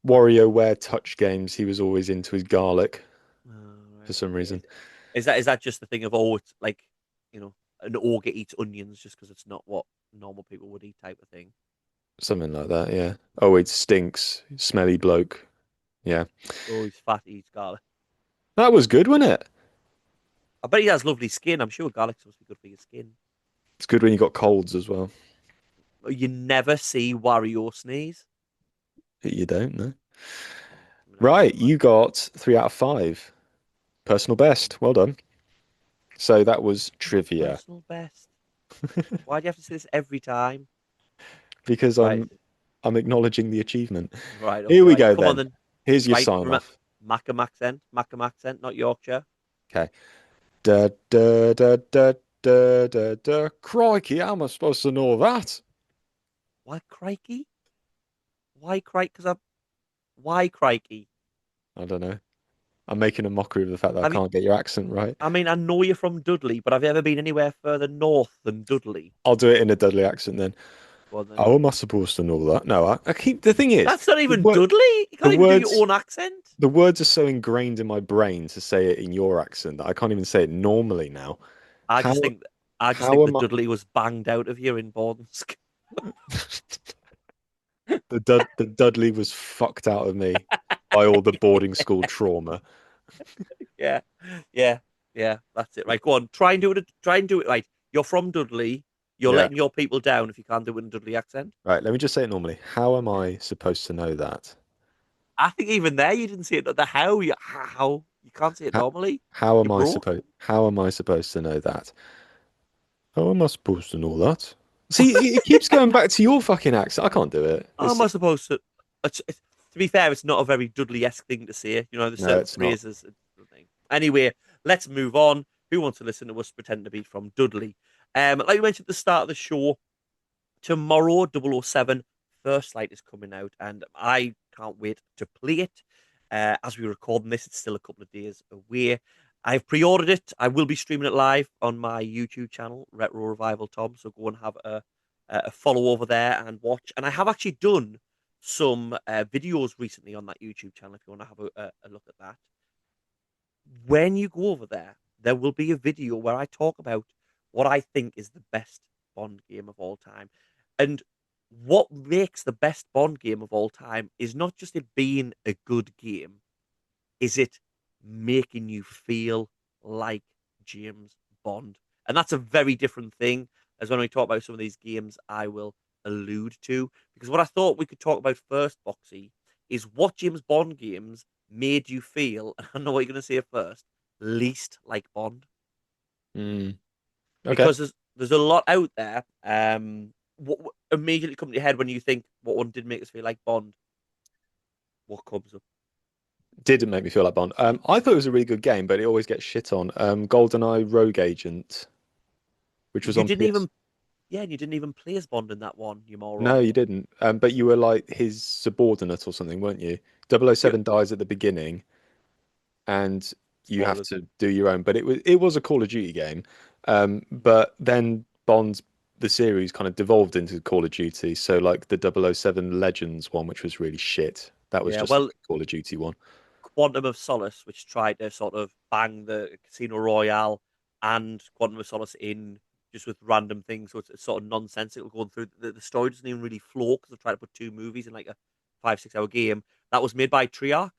WarioWare touch games, he was always into his garlic Oh, for right, some okay. reason. Is that just the thing of it's like an ogre eats onions just because it's not what normal people would eat type of thing? Something like that, yeah. Oh, it stinks. Smelly bloke. Yeah. Oh, he's fat, he eats garlic. That was good, wasn't it? I bet he has lovely skin. I'm sure garlic supposed to be good for your skin. It's good when you got colds as well. You never see Wario sneeze. You don't know. I mean, I Right, wouldn't, but you got 3 out of 5. Personal best. Well done. So that was my trivia. personal best. Why do you have to say this every time? Because Right, I'm acknowledging the achievement. right, Here okay, we right. go Come on then. then. Here's your Right, sign remember off. Macam accent, not Yorkshire. Okay. Da da da da da da da. Crikey, how am I supposed to know that? Why crikey? Why crikey? Why crikey? I don't know. I'm making a mockery of the fact that I Have you? can't get your accent right. I mean, I know you're from Dudley, but have you ever been anywhere further north than Dudley? I'll do it in a Dudley accent then. Well, then How am I supposed to know that? No, I keep the thing is that's not the even word Dudley. You the can't even do your words own accent. the words are so ingrained in my brain to say it in your accent that I can't even say it normally now. I How just think, I just how think the am I Dudley was banged out of you in Bordensk. the Dudley was fucked out of me by all the boarding school trauma. Yeah, yeah, yeah. That's it. Right, go on. Try and do it. Try and do it right. You're from Dudley. You're Yeah. letting your people down if you can't do it in a Dudley accent. Right, let me just say it normally. How am I supposed to know that? I think even there you didn't see it. The how you can't say it How, normally. You broke. how am I supposed to know that? How am I supposed to know that? See, it keeps going back to your fucking accent. I can't do it. How am I supposed to? To be fair, it's not a very Dudley-esque thing to say. There's No, certain it's not. phrases. Anyway, let's move on. Who wants to listen to us pretend to be from Dudley? Like we mentioned at the start of the show, tomorrow, 007 First Light is coming out, and I can't wait to play it. As we record this, it's still a couple of days away. I've pre-ordered it. I will be streaming it live on my YouTube channel, Retro Revival Tom. So go and have a follow over there and watch. And I have actually done some videos recently on that YouTube channel. If you want to have a look at that, when you go over there, there will be a video where I talk about what I think is the best Bond game of all time. And what makes the best Bond game of all time is not just it being a good game, is it making you feel like James Bond? And that's a very different thing as when we talk about some of these games I will allude to. Because what I thought we could talk about first, Boxy, is what James Bond games made you feel, and I know what you're going to say first, least like Bond. Mm, okay. Because there's a lot out there. What immediately comes to your head when you think what one did make us feel like Bond? What comes up? Didn't make me feel like Bond. I thought it was a really good game, but it always gets shit on. GoldenEye Rogue Agent, which was You on didn't PS. even Yeah, and you didn't even play as Bond in that one, you No, moron. you didn't. But you were like his subordinate or something, weren't you? You 007 dies at the beginning, and you have spoilers. to do your own. But it was a Call of Duty game. But then Bond's the series kind of devolved into Call of Duty. So like the 007 Legends one, which was really shit. That was Yeah, just like well, a Call of Duty one. Quantum of Solace, which tried to sort of bang the Casino Royale and Quantum of Solace in just with random things, so it's sort of nonsensical going through. The story doesn't even really flow because they've tried to put two movies in like a 5 6 hour game that was made by Treyarch.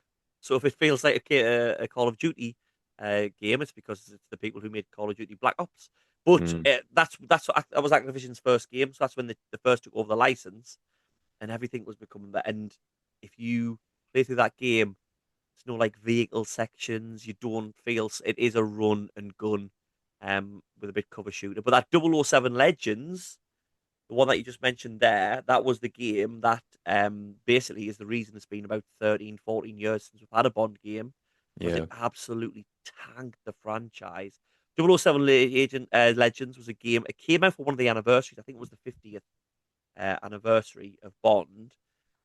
So if it feels like a Call of Duty game, it's because it's the people who made Call of Duty Black Ops. But Mm, that was Activision's first game, so that's when they first took over the license, and everything was becoming that. And if you play through that game, there's no like vehicle sections. You don't feel it is a run and gun, with a bit cover shooter. But that 007 Legends, the one that you just mentioned there, that was the game that basically is the reason it's been about 13, 14 years since we've had a Bond game because it yeah. absolutely tanked the franchise. 007 Legends was a game. It came out for one of the anniversaries. I think it was the 50th anniversary of Bond.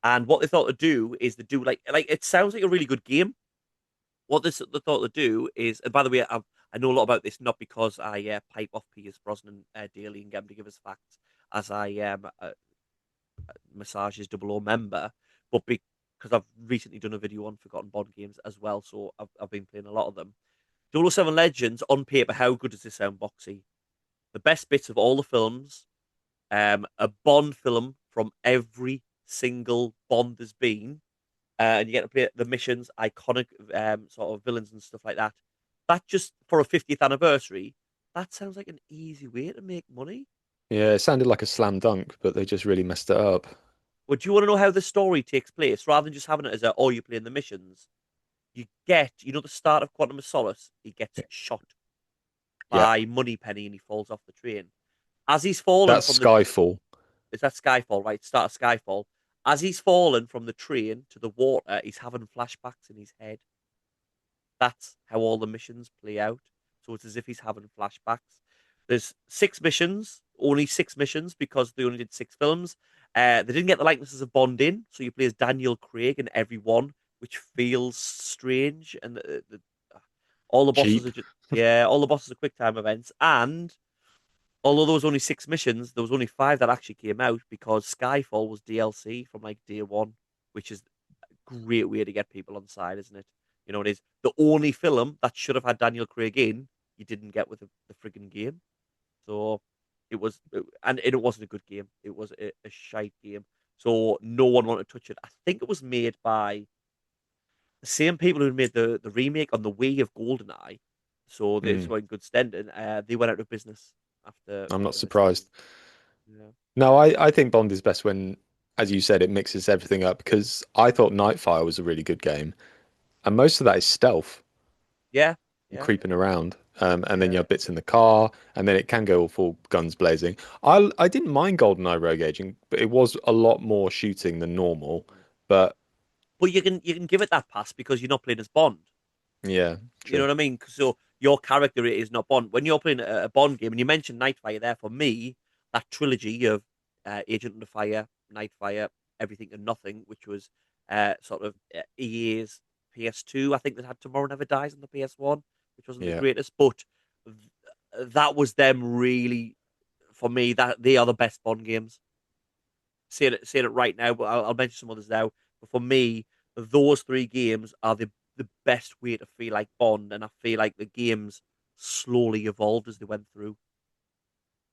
And what they thought to do is to do like it sounds like a really good game. What they thought to do is, and by the way, I know a lot about this not because I pipe off Pierce Brosnan daily and get him to give us facts as I massages double O member, but because I've recently done a video on forgotten Bond games as well, so I've been playing a lot of them. 007 Legends on paper, how good does this sound, Boxy? The best bits of all the films, a Bond film from every single Bond there's been, and you get to play the missions, iconic sort of villains and stuff like that. That just for a 50th anniversary, that sounds like an easy way to make money. Yeah, it sounded like a slam dunk, but they just really messed it up. But do you want to know how the story takes place rather than just having it as a, oh, you're playing the missions? The start of Quantum of Solace, he gets shot Yeah, by Moneypenny and he falls off the train. As he's fallen that's from the, Skyfall. is that Skyfall, right? Start of Skyfall. As he's fallen from the train to the water, he's having flashbacks in his head. That's how all the missions play out. So it's as if he's having flashbacks. There's 6 missions, only 6 missions because they only did 6 films. They didn't get the likenesses of Bond in, so you play as Daniel Craig in every one, which feels strange. And all the bosses Cheap. are just, yeah, all the bosses are quick time events. And although there was only 6 missions, there was only 5 that actually came out because Skyfall was DLC from like day one, which is great way to get people on side, isn't it? You know, it is the only film that should have had Daniel Craig in, you didn't get with the frigging game. So and it wasn't a good game. It was a shite game. So no one wanted to touch it. I think it was made by the same people who made the remake on the Wii of GoldenEye. So this Mm, were in good standing. They went out of business after I'm not making this game. surprised. Yeah. No, I think Bond is best when, as you said, it mixes everything up because I thought Nightfire was a really good game, and most of that is stealth Yeah. and Yeah. creeping around. And then you Yeah. have bits in the car, and then it can go all full guns blazing. I didn't mind GoldenEye Rogue Agent, but it was a lot more shooting than normal. But But you can give it that pass because you're not playing as Bond. yeah, You know true. what I mean? So your character is not Bond. When you're playing a Bond game, and you mentioned Nightfire there, for me, that trilogy of Agent Under Fire, Nightfire, Everything and Nothing, which was sort of EA's PS2, I think that had Tomorrow Never Dies on the PS1, which wasn't the Yeah. greatest, but that was them really, for me, that they are the best Bond games. Saying it right now, but I'll mention some others now. But for me, those 3 games are the best way to feel like Bond, and I feel like the games slowly evolved as they went through.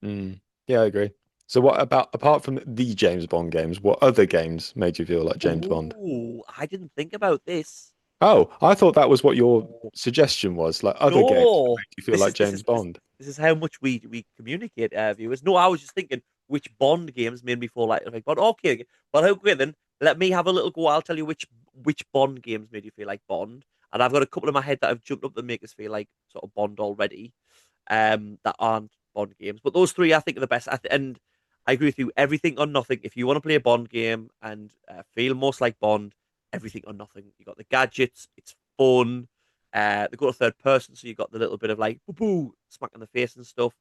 Mm. Yeah, I agree. So what about apart from the James Bond games, what other games made you feel like James Bond? Oh, I didn't think about this. Oh, I thought that was what your Oh, suggestion was, like other games that no, make you feel like this James is this Bond. this is how much we communicate, viewers. No, I was just thinking which Bond games made me feel like Bond. Okay, well, okay then. Let me have a little go. I'll tell you which Bond games made you feel like Bond, and I've got a couple in my head that have jumped up that make us feel like sort of Bond already. That aren't Bond games, but those 3 I think are the best. And I agree with you. Everything or Nothing. If you want to play a Bond game and feel most like Bond, Everything or Nothing. You got the gadgets. It's fun. They go to third person, so you got the little bit of like boo boo smack in the face and stuff.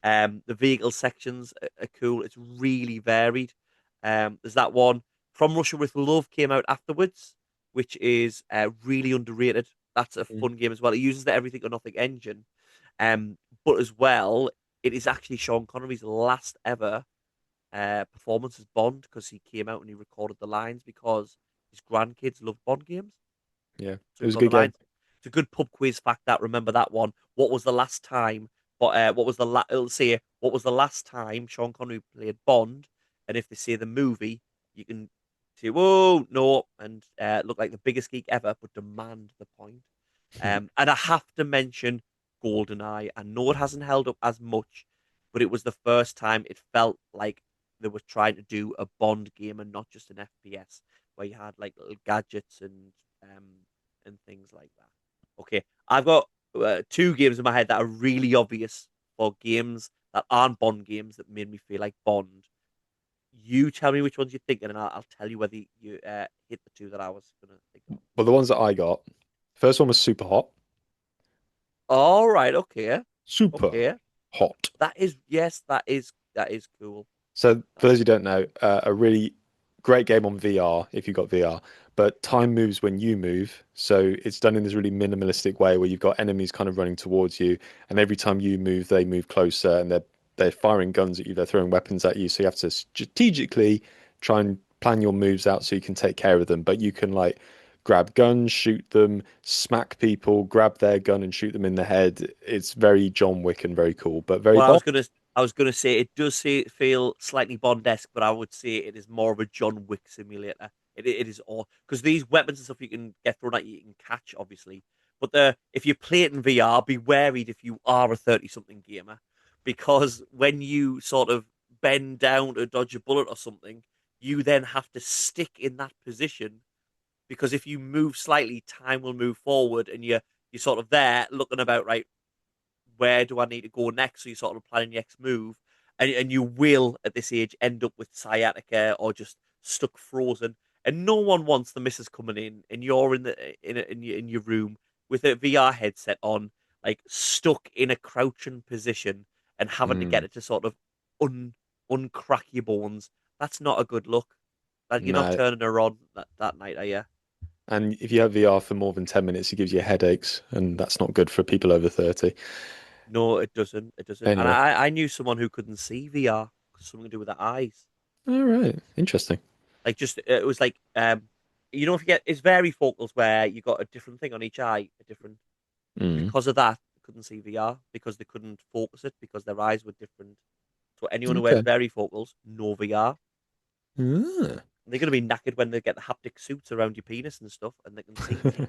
The vehicle sections are cool. It's really varied. There's that one From Russia with Love came out afterwards, which is really underrated. That's a Mm. fun game as well. It uses the Everything or Nothing engine, but as well, it is actually Sean Connery's last ever performance as Bond because he came out and he recorded the lines because his grandkids love Bond games. Yeah, So it he was a got the good game. lines. It's a good pub quiz fact that remember that one. What was the last time? What was the it'll say what was the last time Sean Connery played Bond? And if they say the movie, you can say whoa no and look like the biggest geek ever, but demand the point. And I have to mention GoldenEye. I know it hasn't held up as much, but it was the first time it felt like they were trying to do a Bond game and not just an FPS where you had like little gadgets and things like that. Okay, I've got 2 games in my head that are really obvious for games that aren't Bond games that made me feel like Bond. You tell me which ones you're thinking, and I'll tell you whether you hit the 2 that I was going to think of. Well, the ones that I got, first one was Super Hot. All right, okay, Super okay. Hot. That is yes, that is cool. So for That those is who don't know, a really great game on VR if you've got VR. But time moves when you move, so it's done in this really minimalistic way where you've got enemies kind of running towards you, and every time you move, they move closer, and they're firing guns at you, they're throwing weapons at you, so you have to strategically try and plan your moves out so you can take care of them, but you can like grab guns, shoot them, smack people, grab their gun and shoot them in the head. It's very John Wick and very cool, but very Well, Bond. I was gonna say it does feel slightly Bond-esque, but I would say it is more of a John Wick simulator. It is all because these weapons and stuff you can get thrown at you, you can catch, obviously. But if you play it in VR, be wary if you are a 30-something gamer, because when you sort of bend down to dodge a bullet or something, you then have to stick in that position because if you move slightly, time will move forward, and you're sort of there looking about, right, where do I need to go next? So you're sort of planning your next move, and you will at this age end up with sciatica or just stuck frozen. And no one wants the missus coming in, and you're in your room with a VR headset on, like stuck in a crouching position and having to get Mm, it to sort of uncrack your bones. That's not a good look. Like you're not no. turning her on that night, are you? And if you have VR for more than 10 minutes, it gives you headaches, and that's not good for people over 30. No, it doesn't. It doesn't. And Anyway, I knew someone who couldn't see VR, something to do with their eyes. all right, interesting. Like just it was like if you get it's varifocals where you got a different thing on each eye, a different Mm, because of that they couldn't see VR because they couldn't focus it because their eyes were different. So anyone who wears okay. varifocals, no VR. Ah. They're gonna be knackered when they get the haptic suits around your penis and stuff, and they can see things.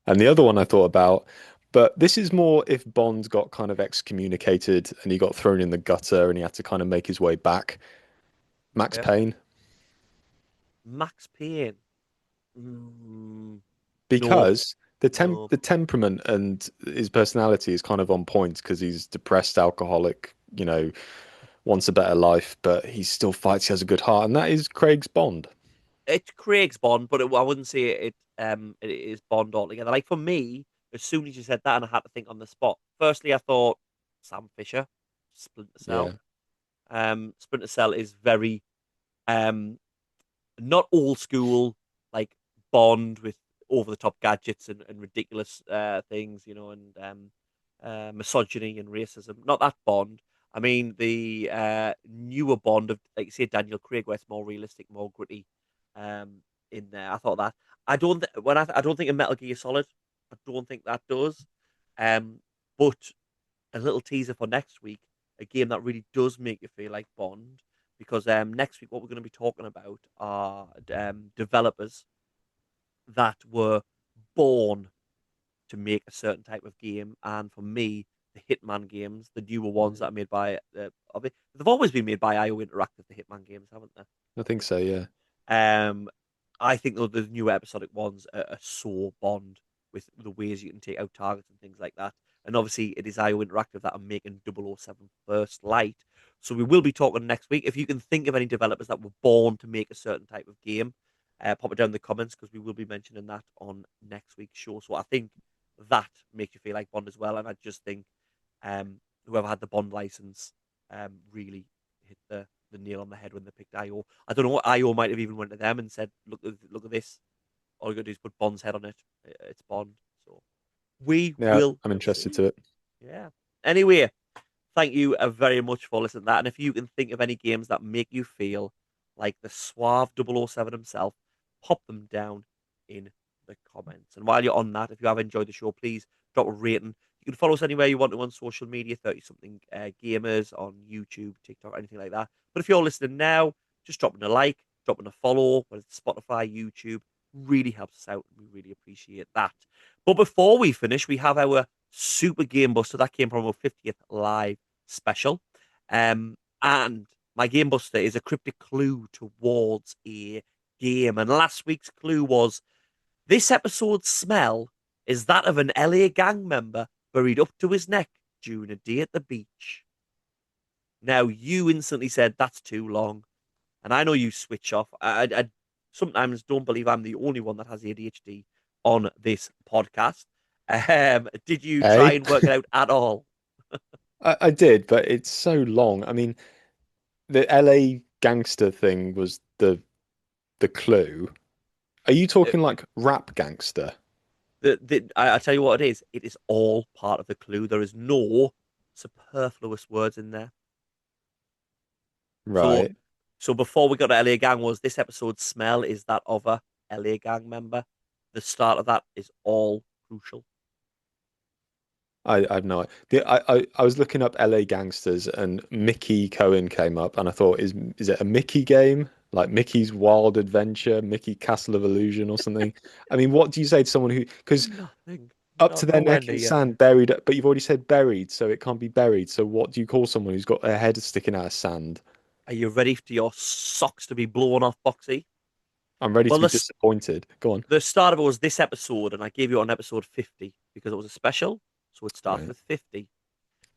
And the other one I thought about, but this is more if Bond got kind of excommunicated and he got thrown in the gutter and he had to kind of make his way back. Max Okay, Payne, Max Payne. Mm, no, because no. the temperament and his personality is kind of on point because he's depressed, alcoholic, wants a better life, but he still fights. He has a good heart, and that is Craig's Bond. It's Craig's Bond, but I wouldn't say it is Bond altogether. Like for me, as soon as you said that, and I had to think on the spot. Firstly, I thought Sam Fisher, Splinter Cell. Yeah. Splinter Cell is very um not old school like Bond with over the top gadgets and ridiculous things, and misogyny and racism. Not that Bond. I mean the newer Bond of like say Daniel Craig, where it's more realistic, more gritty. Um, in there, I thought that. I don't think a Metal Gear Solid. I don't think that does. Um, but a little teaser for next week, a game that really does make you feel like Bond, because next week what we're going to be talking about are developers that were born to make a certain type of game, and for me, the Hitman games, the newer ones that are made by, they've always been made by IO Interactive, the Hitman games, haven't they? I think so, yeah. Um, I think though the new episodic ones are so Bond with the ways you can take out targets and things like that. And obviously, it is IO Interactive that are making 007 First Light. So we will be talking next week. If you can think of any developers that were born to make a certain type of game, pop it down in the comments because we will be mentioning that on next week's show. So I think that makes you feel like Bond as well. And I just think whoever had the Bond license really hit the nail on the head when they picked IO. I don't know what IO might have even went to them and said, look at this. All you got to do is put Bond's head on it. It's Bond." So we Yeah, will I'm interested see. to it. Yeah. Anyway, thank you very much for listening to that. And if you can think of any games that make you feel like the suave 007 himself, pop them down in the comments. And while you're on that, if you have enjoyed the show, please drop a rating. You can follow us anywhere you want to on social media, 30 something gamers on YouTube, TikTok, anything like that. But if you're listening now, just dropping a like, dropping a follow, whether it's Spotify, YouTube, really helps us out. We really appreciate that. But before we finish, we have our Super Game Buster that came from our 50th live special. And my Game Buster is a cryptic clue towards a game. And last week's clue was this episode's smell is that of an LA gang member buried up to his neck during a day at the beach. Now, you instantly said that's too long. And I know you switch off. I sometimes don't believe I'm the only one that has ADHD on this podcast. Did you try Hey, and work it out at all? I did, but it's so long. I mean, the LA gangster thing was the clue. Are you Uh, talking like rap gangster? I tell you what it is. It is all part of the clue. There is no superfluous words in there. So Right. So before we got to LA Gang, was this episode's smell is that of a LA Gang member? The start of that is all crucial. I have no idea. I was looking up LA Gangsters and Mickey Cohen came up and I thought, is it a Mickey game? Like Mickey's Wild Adventure, Mickey Castle of Illusion or something? I mean, what do you say to someone who, because Nothing. up to Not their nowhere neck in near. sand, buried, but you've already said buried, so it can't be buried. So what do you call someone who's got their head sticking out of sand? Are you ready for your socks to be blown off, Boxy? I'm ready to Well, be disappointed. Go on. the start of it was this episode, and I gave you on episode 50 because it was a special. So it starts Right. with 50.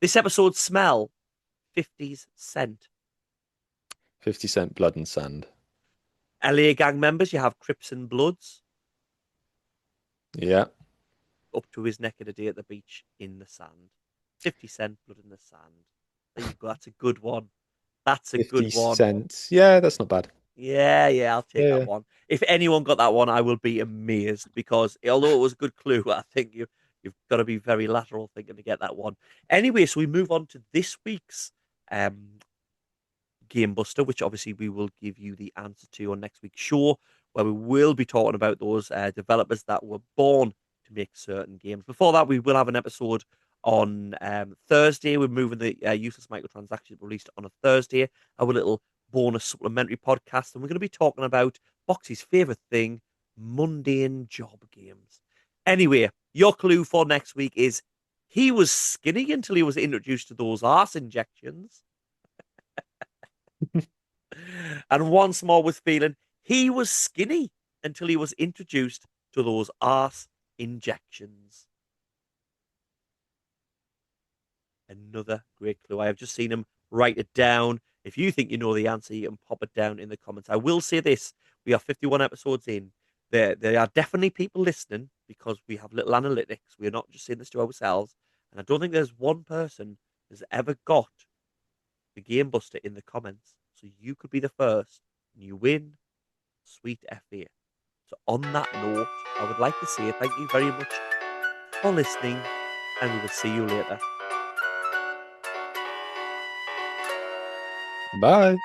This episode's smell, 50's scent. 50 Cent Blood and Sand. LA Gang members, you have Crips and Bloods Yeah. up to his neck in a day at the beach in the sand. 50 Cent, Blood in the Sand. There you go. That's a good one. That's a 50 good one. Cent. Yeah, that's not bad. Yeah, yeah, I'll take Yeah, that yeah. one. If anyone got that one, I will be amazed because although it was a good clue, I think you've got to be very lateral thinking to get that one. Anyway, so we move on to this week's um Game Buster, which obviously we will give you the answer to on next week's show, where we will be talking about those developers that were born to make certain games. Before that, we will have an episode on Thursday. We're moving the useless microtransactions released on a Thursday, our little bonus supplementary podcast, and we're going to be talking about Boxy's favorite thing, mundane job games. Anyway, your clue for next week is he was skinny until he was introduced to those arse injections. And once more with feeling he was skinny until he was introduced to those arse injections. Another great clue. I have just seen him write it down. If you think you know the answer, you can pop it down in the comments. I will say this: we are 51 episodes in. There are definitely people listening because we have little analytics. We are not just saying this to ourselves. And I don't think there's one person has ever got the Game Buster in the comments. So you could be the first and you win sweet FA. So on that note, I would like to say thank you very much for listening and we will see you later. Bye.